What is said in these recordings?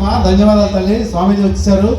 అమ్మా, ధన్యవాదాలు తల్లి. స్వామీజీ వచ్చేసారు.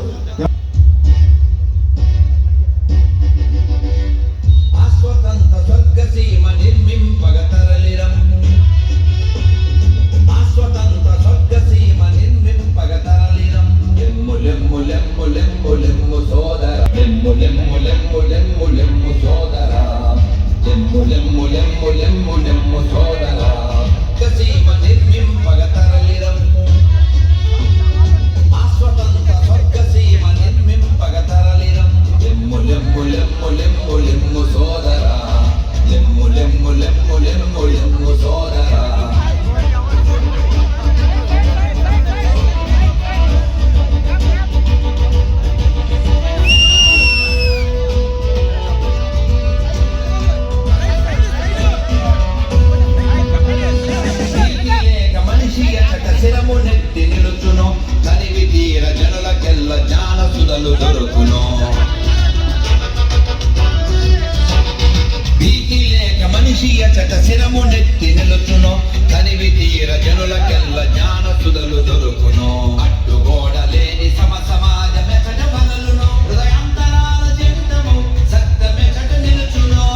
చట శిరము నెత్తి నిలుచును కనివి తీర జనులకెల్ల జ్ఞాన సుధలు దొరుకును అడ్డుగోడ లేని సమ సమాజమెచట బలలును హృదయాంతరాల జీవితము సత్యమెచట నిలుచును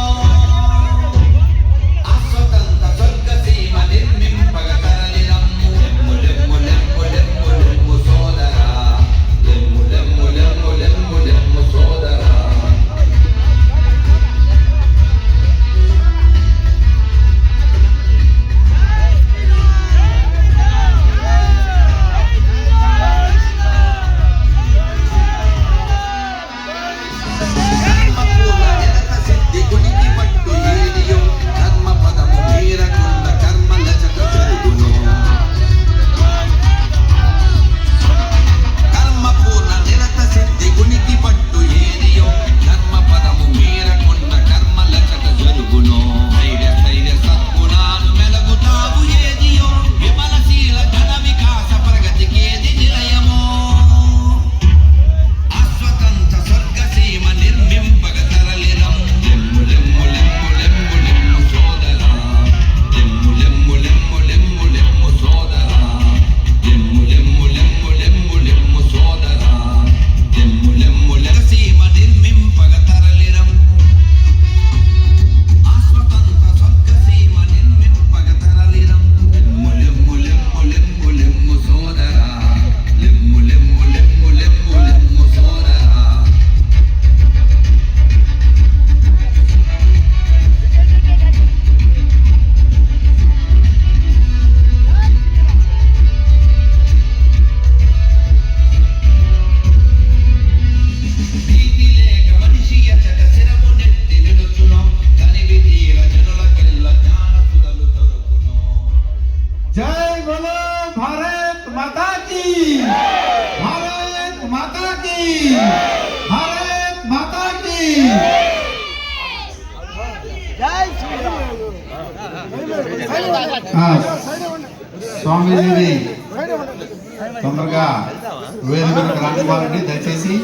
ఆస్వతంత స్వర్గ సీమ నిర్మింపగ తరలిరమ్ము లెమ్ము లెమ్ము లెమ్ము లెమ్ము లెమ్ము సోదరా లెమ్ము లెమ్ము లెమ్ము లెమ్ము లెమ్ము సోదరా స్వామీజీని తొందరగా వేదికకు రానివ్వాలండి దయచేసి.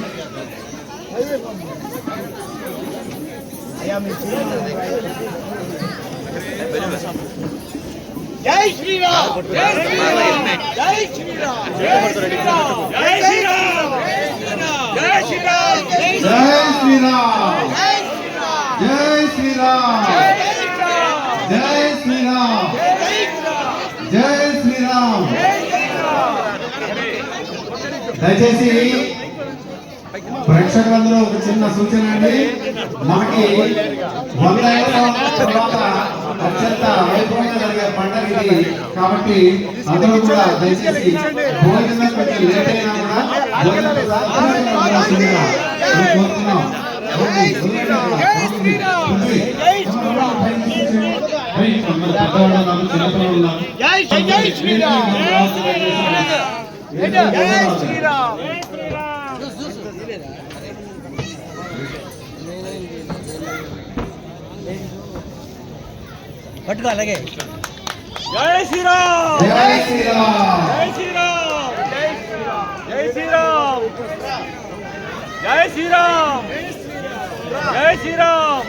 జై శ్రీరామ్ జై శ్రీరామ్ జై శ్రీరామ్ జై శ్రీరామ్ జై శ్రీరామ్ జై శ్రీరామ్ జై శ్రీరామ్ జై శ్రీరామ్ జై శ్రీరామ్ జై శ్రీరామ్. దయచేసి ప్రేక్షకులందరూ ఒక చిన్న సూచన అండి, మనకి 100 ఏళ్ల తర్వాత అత్యంత వైభవంగా జరిగే పండుగ ఇది కాబట్టి అందరూ కూడా దయచేసి భోజనం కొంచెం లేట్ అయినా కూడా కోరుతున్నాం. జై శ్రీరామ్ జై శ్రీరామ్ పట్టుకో అలాగే. జై శ్రీరామ్ జై శ్రీరామ్ జై శ్రీరామ్ జై శ్రీరామ్ జై శ్రీరామ్ జై శ్రీరామ్.